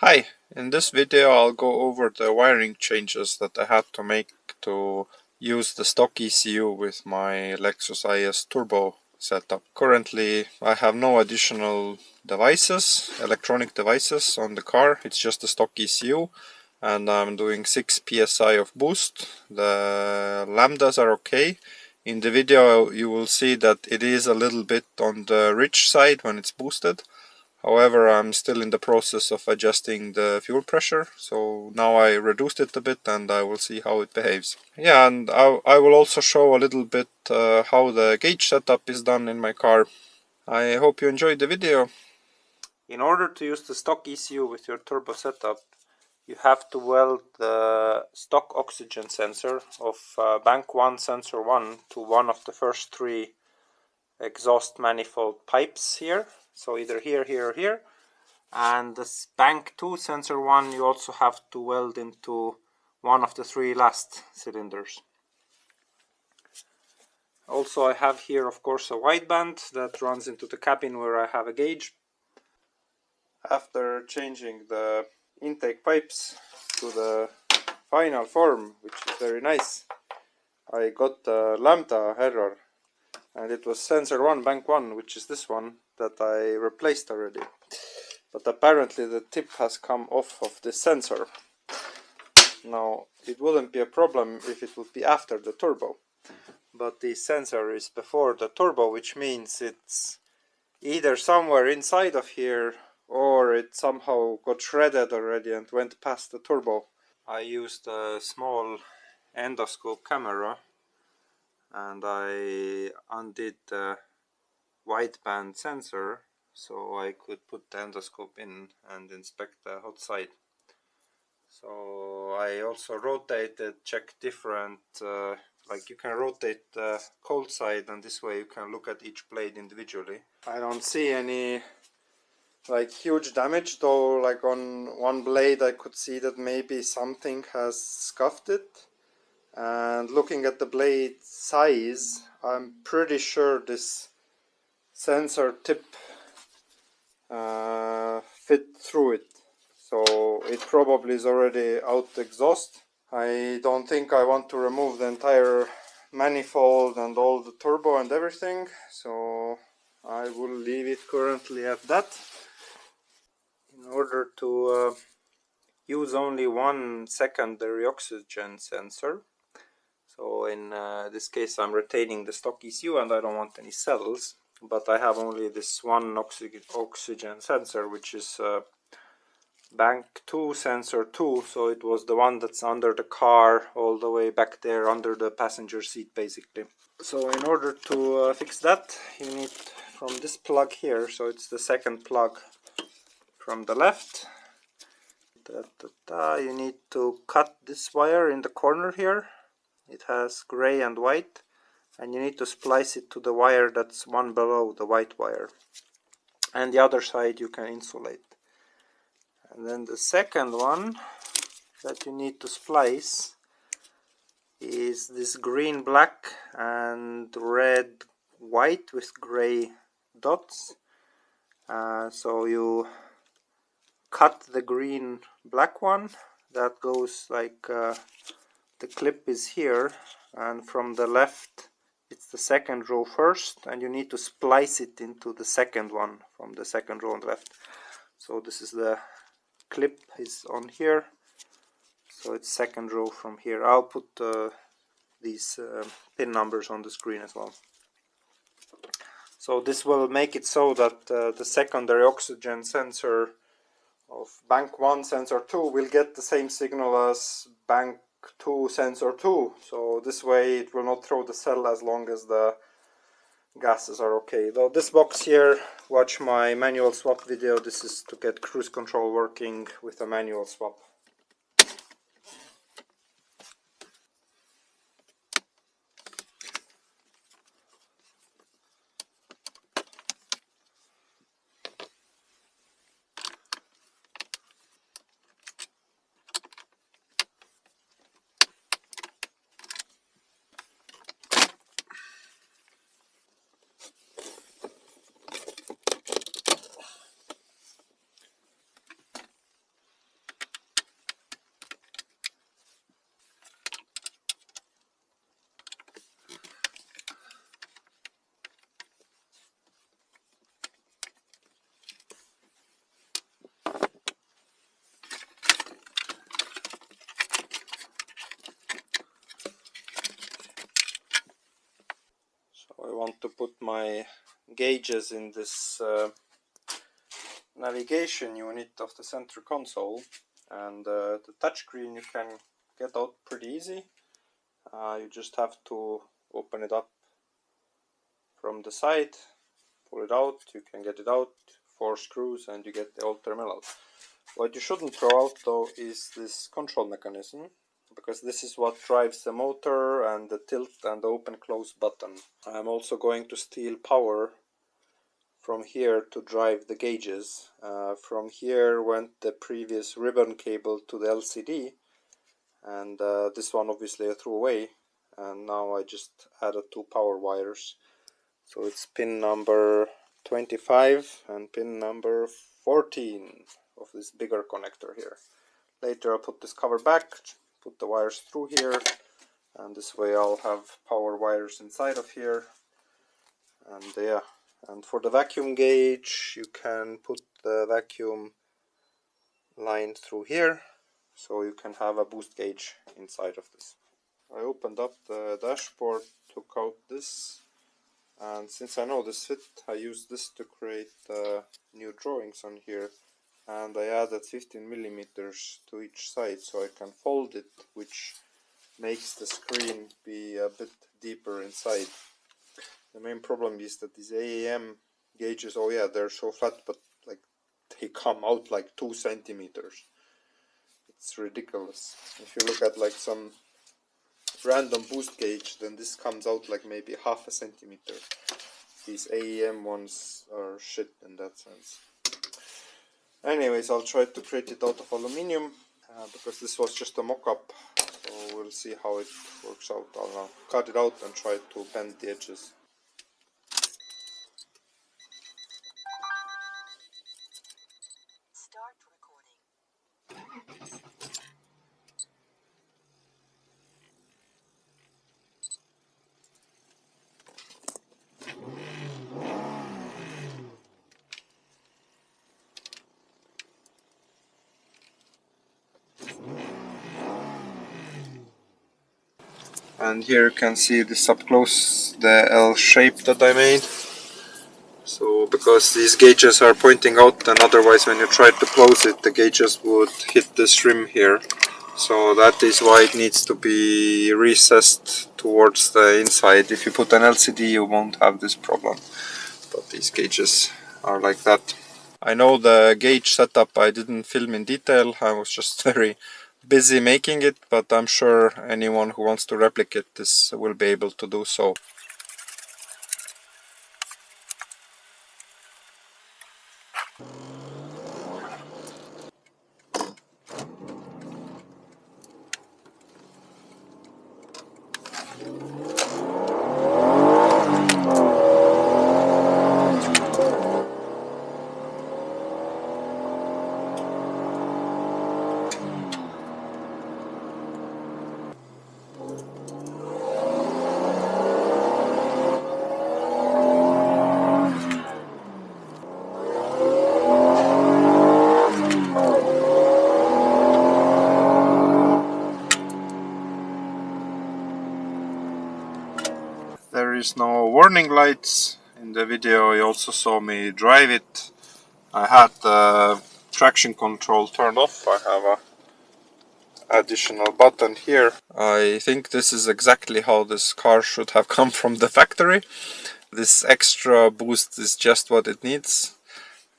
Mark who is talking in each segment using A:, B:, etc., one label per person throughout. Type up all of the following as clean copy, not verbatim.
A: Hi, in this video I'll go over the wiring changes that I had to make to use the stock ECU with my Lexus IS Turbo setup. Currently I have no additional devices, electronic devices on the car, it's just the stock ECU, and I'm doing 6 psi of boost. The lambdas are okay. In the video you will see that it is a little bit on the rich side when it's boosted. However, I'm still in the process of adjusting the fuel pressure, so now I reduced it a bit and I will see how it behaves. Yeah, and I will also show a little bit how the gauge setup is done in my car. I hope you enjoyed the video. In order to use the stock ECU with your turbo setup, you have to weld the stock oxygen sensor of bank 1 sensor 1 to one of the first 3 exhaust manifold pipes here. So either here, here, or here. And this bank 2 sensor 1 you also have to weld into one of the 3 last cylinders. Also I have here of course a wideband that runs into the cabin where I have a gauge. After changing the intake pipes to the final form, which is very nice, I got the lambda error. And it was sensor 1, bank 1, which is this one, that I replaced already. But apparently the tip has come off of this sensor. Now, it wouldn't be a problem if it would be after the turbo. But the sensor is before the turbo, which means it's either somewhere inside of here, or it somehow got shredded already and went past the turbo. I used a small endoscope camera and I undid the wideband sensor so I could put the endoscope in and inspect the hot side. So I also rotated, checked different, like you can rotate the cold side and this way you can look at each blade individually. I don't see any like huge damage, though like on one blade I could see that maybe something has scuffed it. And looking at the blade size, I'm pretty sure this sensor tip fit through it. So it probably is already out the exhaust. I don't think I want to remove the entire manifold and all the turbo and everything. So I will leave it currently at that. In order to use only one secondary oxygen sensor, so in this case I'm retaining the stock ECU and I don't want any cells, but I have only this one oxygen sensor, which is bank 2 sensor 2, so it was the one that's under the car all the way back there under the passenger seat basically. So in order to fix that, you need from this plug here, so it's the second plug from the left, you need to cut this wire in the corner here. It has gray and white, and you need to splice it to the wire that's one below the white wire, and the other side you can insulate. And then the second one that you need to splice is this green black and red white with gray dots. So you cut the green black one, that goes like the clip is here, and from the left it's the second row first, and you need to splice it into the second one from the second row on the left. So this is the clip is on here, so it's second row from here. I'll put these pin numbers on the screen as well. So this will make it so that the secondary oxygen sensor of bank 1 sensor 2 will get the same signal as bank 2 sensor 2, so this way it will not throw the cell as long as the gases are okay. Though this box here, watch my manual swap video, this is to get cruise control working with a manual swap. want to put my gauges in this navigation unit of the center console, and the touchscreen you can get out pretty easy. You just have to open it up from the side, pull it out, you can get it out, 4 screws, and you get the old terminal out. What you shouldn't throw out though is this control mechanism, because this is what drives the motor and the tilt and the open close button. I'm also going to steal power from here to drive the gauges. From here went the previous ribbon cable to the LCD, and this one obviously I threw away, and now I just added 2 power wires. So it's pin number 25 and pin number 14 of this bigger connector here. Later I'll put this cover back, put the wires through here, and this way I'll have power wires inside of here. And yeah, and for the vacuum gauge you can put the vacuum line through here, so you can have a boost gauge inside of this. I opened up the dashboard, took out this, and since I know this fit, I used this to create new drawings on here, and I added 15 millimeters to each side so I can fold it, which makes the screen be a bit deeper inside. The main problem is that these AAM gauges, oh yeah, they're so flat, but like they come out like 2 centimeters. It's ridiculous. If you look at like some random boost gauge, then this comes out like maybe half a centimeter. These AEM ones are shit in that sense. Anyways, I'll try to create it out of aluminium because this was just a mock-up, so we'll see how it works out. I'll cut it out and try to bend the edges.
B: Start recording.
A: And here you can see this up close, the L shape that I made. So because these gauges are pointing out, and otherwise when you try to close it the gauges would hit this rim here. So that is why it needs to be recessed towards the inside. If you put an LCD you won't have this problem, but these gauges are like that. I know the gauge setup I didn't film in detail, I was just very busy making it, but I'm sure anyone who wants to replicate this will be able to do so. There is no warning lights. In the video you also saw me drive it. I had the traction control turned off. I have a additional button here. I think this is exactly how this car should have come from the factory. This extra boost is just what it needs.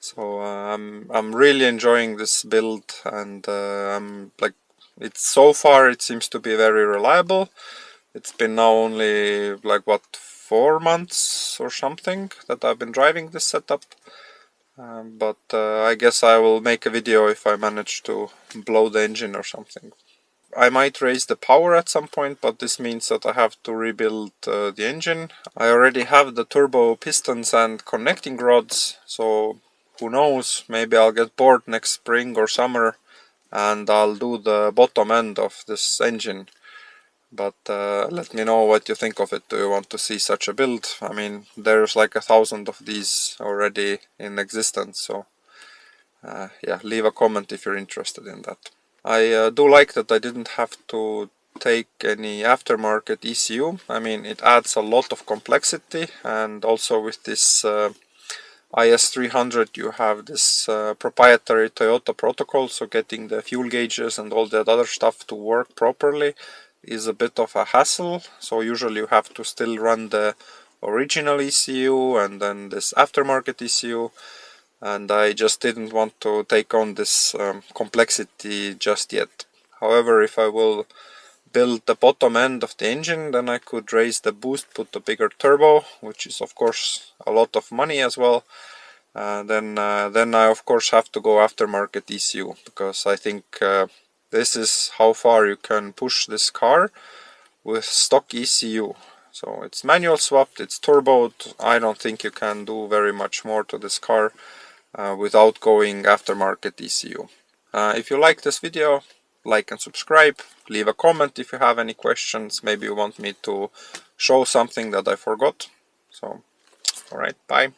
A: So I'm really enjoying this build, and I'm like, it's so far it seems to be very reliable. It's been now only like what, 4 months or something that I've been driving this setup. But I guess I will make a video if I manage to blow the engine or something. I might raise the power at some point, but this means that I have to rebuild the engine. I already have the turbo pistons and connecting rods, so who knows, maybe I'll get bored next spring or summer and I'll do the bottom end of this engine. But let me know what you think of it. Do you want to see such a build? I mean, there's like 1,000 of these already in existence, so yeah, leave a comment if you're interested in that. I do like that I didn't have to
C: take any aftermarket ECU. I mean, it adds a lot of complexity, and also with this IS300 you have this proprietary Toyota protocol, so getting the fuel gauges and all that other stuff to work properly is a bit of a hassle. So usually you have to still run the original ECU and then this aftermarket ECU, and I just didn't want to take on this complexity just yet. However, if I will build the bottom end of the engine, then I could raise the boost, put a bigger turbo, which is of course a lot of money as well. Then I of course have to go aftermarket ECU, because I think this is how far you can push this car with stock ECU. So it's manual swapped, it's turboed. I don't think you can do very much more to this car without going aftermarket ECU. If you like this video, like and subscribe, leave a comment if you have any questions, maybe you want me to show something that I forgot. So alright, bye.